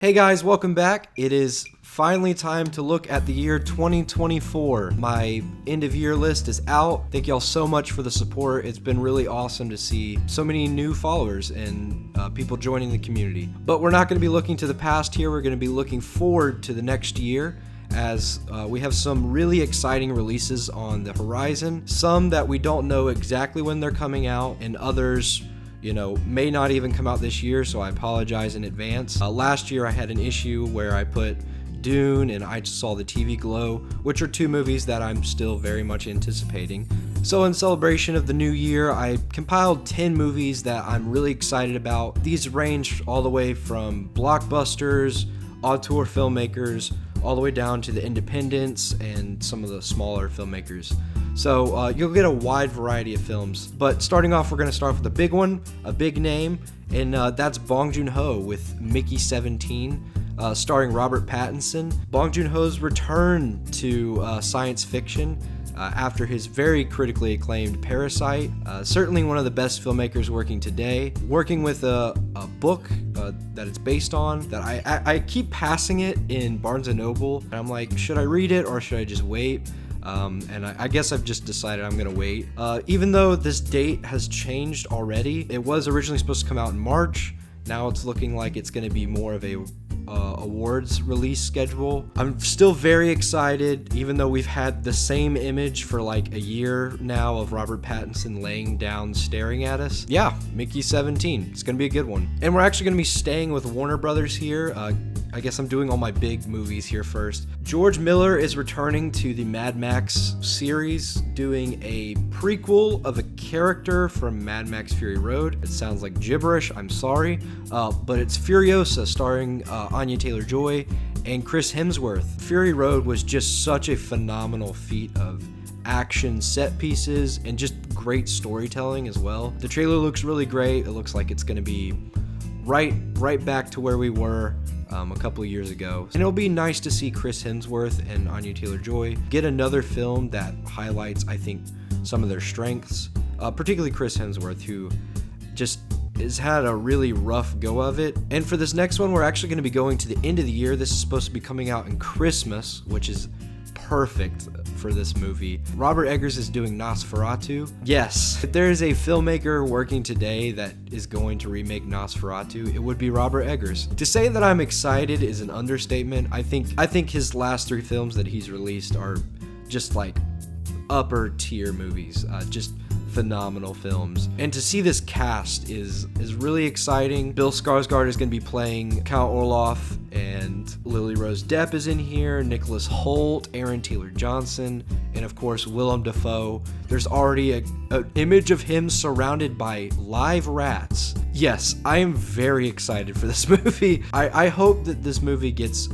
Hey guys, welcome back. It is finally time to look at the year 2024. My end of year list is out. Thank y'all so much for the support. It's been really awesome to see so many new followers and people joining the community. But we're not going to be looking to the past here. We're going to be looking forward to the next year as we have some really exciting releases on the horizon. Some that we don't know exactly when they're coming out, and others may not even come out this year, so I apologize in advance. Last year I had an issue where I put Dune and I Just Saw the TV Glow, which are two movies that I'm still very much anticipating. So in celebration of the new year, I compiled 10 movies that I'm really excited about. These range all the way from blockbusters, auteur filmmakers, all the way down to the independents and some of the smaller filmmakers. So you'll get a wide variety of films. But starting off, we're going to start with a big one, a big name, and that's Bong Joon-ho with Mickey 17, starring Robert Pattinson. Bong Joon-ho's return to science fiction after his very critically acclaimed Parasite. Certainly one of the best filmmakers working today. Working with a book that it's based on that I keep passing it in Barnes & Noble. And I'm like, should I read it or should I just wait? And I guess I've just decided I'm gonna wait. Even though this date has changed already, it was originally supposed to come out in March. Now it's looking like it's gonna be more of a awards release schedule. I'm still very excited, even though we've had the same image for like a year now of Robert Pattinson laying down staring at us. Yeah, Mickey 17. It's gonna be a good one. And we're actually gonna be staying with Warner Brothers here. I guess I'm doing all my big movies here first. George Miller is returning to the Mad Max series, doing a prequel of a character from Mad Max Fury Road. It sounds like gibberish, I'm sorry, but it's Furiosa, starring Anya Taylor-Joy and Chris Hemsworth. Fury Road was just such a phenomenal feat of action set pieces and just great storytelling as well. The trailer looks really great. It looks like it's going to be right back to where we were a couple of years ago. And it'll be nice to see Chris Hemsworth and Anya Taylor-Joy get another film that highlights, I think, some of their strengths, particularly Chris Hemsworth, who just has had a really rough go of it. And for this next one, we're actually going to be going to the end of the year. This is supposed to be coming out in Christmas, which is perfect for this movie. Robert Eggers is doing Nosferatu. Yes, if there is a filmmaker working today that is going to remake Nosferatu, it would be Robert Eggers. To say that I'm excited is an understatement. I think his last three films that he's released are just like upper tier movies, just phenomenal films. And to see this cast is really exciting. Bill Skarsgård is going to be playing Count Orloff, and Lily Rose Depp is in here, Nicholas Hoult, Aaron Taylor-Johnson, and of course Willem Dafoe. There's already an image of him surrounded by live rats. Yes, I am very excited for this movie. I hope that this movie gets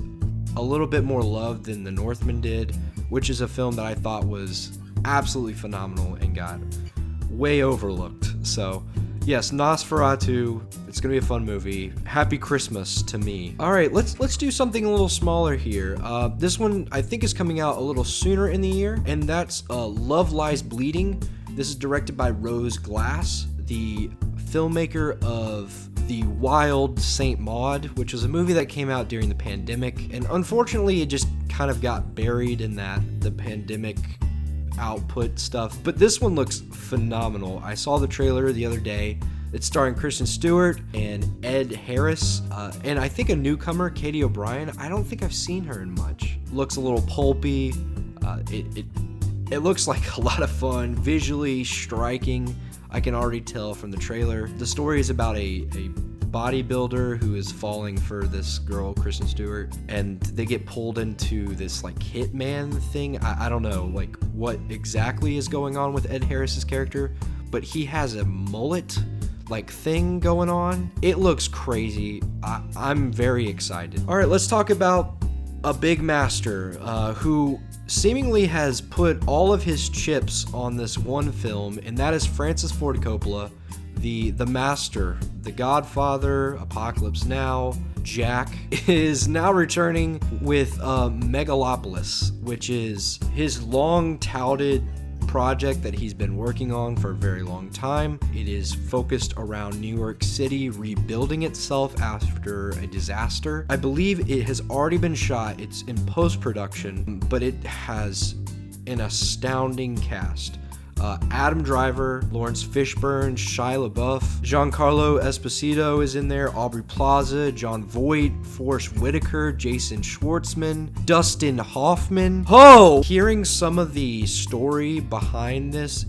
a little bit more love than The Northman did, which is a film that I thought was absolutely phenomenal and got way overlooked. So yes, Nosferatu, it's gonna be a fun movie. Happy Christmas to me. All right, let's do something a little smaller here. This one I think is coming out a little sooner in the year, and that's Love Lies Bleeding. This is directed by Rose Glass, the filmmaker of The Wild Saint Maud, which was a movie that came out during the pandemic, and unfortunately it just kind of got buried in the pandemic output stuff. But this one looks phenomenal. I saw the trailer the other day. It's starring Kristen Stewart and Ed Harris, and I think a newcomer, Katie O'Brien. I don't think I've seen her in much. Looks a little pulpy. It looks like a lot of fun, visually striking. I can already tell from the trailer. The story is about a bodybuilder who is falling for this girl, Kristen Stewart, and they get pulled into this like hitman thing. I don't know like what exactly is going on with Ed Harris's character, but he has a mullet like thing going on. It looks crazy. I'm very excited. All right, let's talk about a big master who seemingly has put all of his chips on this one film, and that is Francis Ford Coppola, the master, the Godfather, Apocalypse Now. Jack is now returning with Megalopolis, which is his long touted project that he's been working on for a very long time. It is focused around New York City rebuilding itself after a disaster. I believe it has already been shot. It's in post-production, but it has an astounding cast. Adam Driver, Lawrence Fishburne, Shia LaBeouf, Giancarlo Esposito is in there, Aubrey Plaza, Jon Voight, Forrest Whitaker, Jason Schwartzman, Dustin Hoffman. Hearing some of the story behind this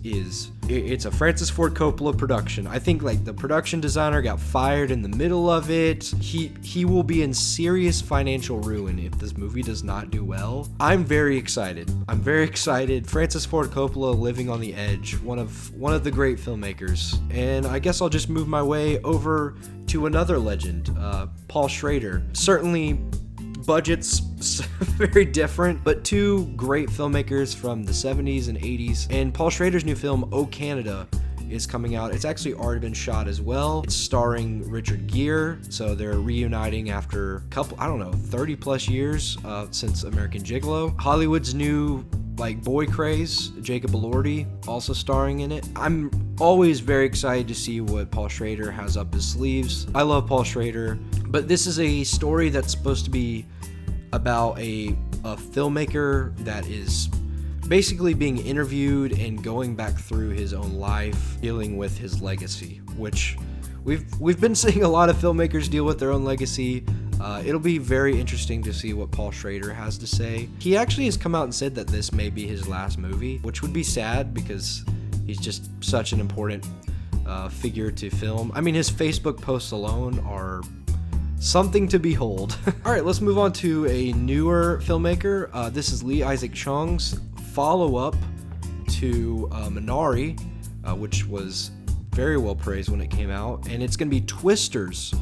it's a Francis Ford Coppola production. I think like the production designer got fired in the middle of it. He will be in serious financial ruin if this movie does not do well. I'm very excited. Francis Ford Coppola living on the edge, one of the great filmmakers. And I guess I'll just move my way over to another legend, Paul Schrader. Certainly budgets very different, but two great filmmakers from the 70s and 80s. And Paul Schrader's new film, Oh Canada, is coming out. It's actually already been shot as well. It's starring Richard Gere, so they're reuniting after 30 plus years since American Gigolo. Hollywood's new boy craze, Jacob Elordi, also starring in it. I'm always very excited to see what Paul Schrader has up his sleeves. I love Paul Schrader, but this is a story that's supposed to be about a filmmaker that is basically being interviewed and going back through his own life, dealing with his legacy, which we've been seeing a lot of filmmakers deal with their own legacy. It'll be very interesting to see what Paul Schrader has to say. He actually has come out and said that this may be his last movie, which would be sad because he's just such an important figure to film. I mean, his Facebook posts alone are something to behold. All right, let's move on to a newer filmmaker. This is Lee Isaac Chung's follow-up to Minari, which was very well praised when it came out, and it's going to be Twisters.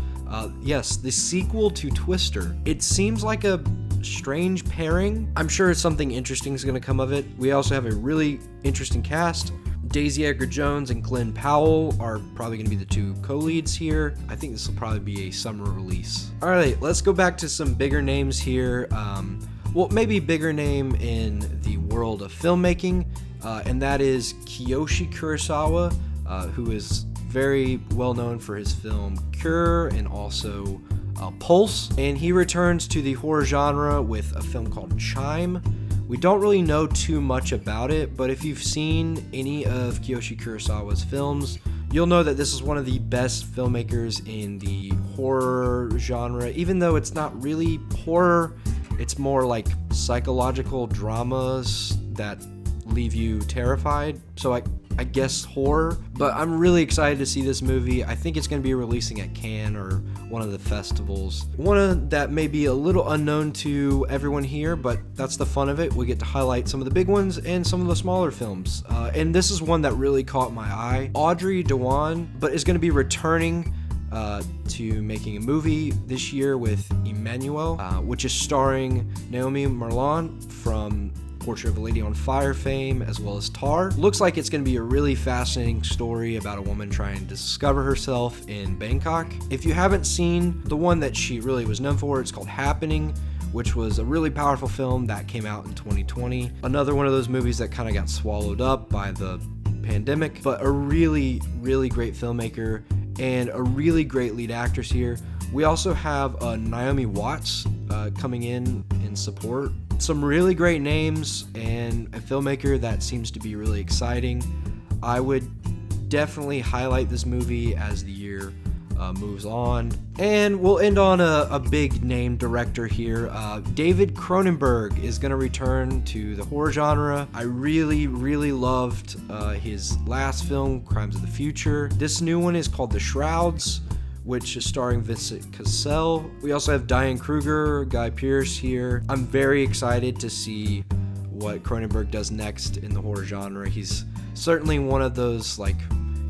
Yes, the sequel to Twister. It seems like a strange pairing. I'm sure something interesting is going to come of it. We also have a really interesting cast. Daisy Edgar-Jones and Glenn Powell are probably going to be the two co-leads here. I think this will probably be a summer release. All right, let's go back to some bigger names here. Maybe bigger name in the world of filmmaking, and that is Kiyoshi Kurosawa, who is very well known for his film Cure and also Pulse. And he returns to the horror genre with a film called Chime. We don't really know too much about it, but if you've seen any of Kiyoshi Kurosawa's films, you'll know that this is one of the best filmmakers in the horror genre. Even though it's not really horror, it's more like psychological dramas that leave you terrified. So I guess horror, but I'm really excited to see this movie. I think it's going to be releasing at Cannes or one of the festivals. One that may be a little unknown to everyone here, but that's the fun of it. We get to highlight some of the big ones and some of the smaller films. And this is one that really caught my eye. Audrey Dewan, but is going to be returning to making a movie this year with Emmanuel, which is starring Naomi Merlan from Portrait of a Lady on Fire fame, as well as Tar. Looks like it's going to be a really fascinating story about a woman trying to discover herself in Bangkok. If you haven't seen the one that she really was known for, it's called Happening, which was a really powerful film that came out in 2020. Another one of those movies that kind of got swallowed up by the pandemic, but a really, really great filmmaker and a really great lead actress here. We also have Naomi Watts coming in support. Some really great names and a filmmaker that seems to be really exciting. I would definitely highlight this movie as the year moves on. And we'll end on a big name director here. David Cronenberg is going to return to the horror genre. I really, really loved his last film, Crimes of the Future. This new one is called The Shrouds, which is starring Vincent Cassel. We also have Diane Kruger, Guy Pearce here. I'm very excited to see what Cronenberg does next in the horror genre. He's certainly one of those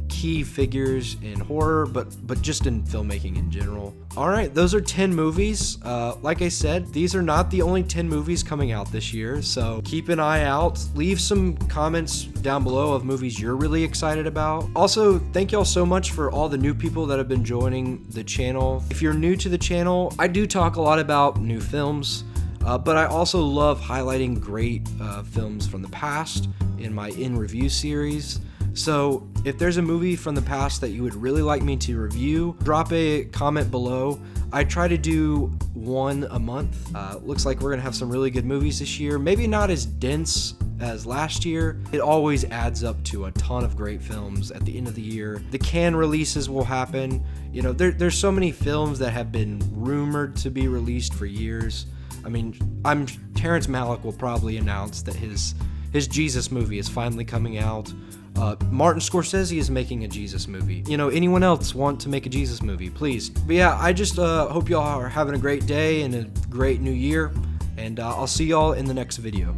key figures in horror, but just in filmmaking in general. All right, those are 10 movies. Like I said, these are not the only 10 movies coming out this year, so keep an eye out. Leave some comments down below of movies you're really excited about. Also, thank y'all so much for all the new people that have been joining the channel. If you're new to the channel, I do talk a lot about new films. But I also love highlighting great films from the past in my In Review series. So if there's a movie from the past that you would really like me to review, drop a comment below. I try to do one a month. Looks like we're gonna have some really good movies this year. Maybe not as dense as last year. It always adds up to a ton of great films at the end of the year. The Cannes releases will happen. You know, there's so many films that have been rumored to be released for years. I mean, Terrence Malick will probably announce that his Jesus movie is finally coming out. Martin Scorsese is making a Jesus movie. You know, anyone else want to make a Jesus movie, please. But yeah, I just hope y'all are having a great day and a great new year, and I'll see y'all in the next video.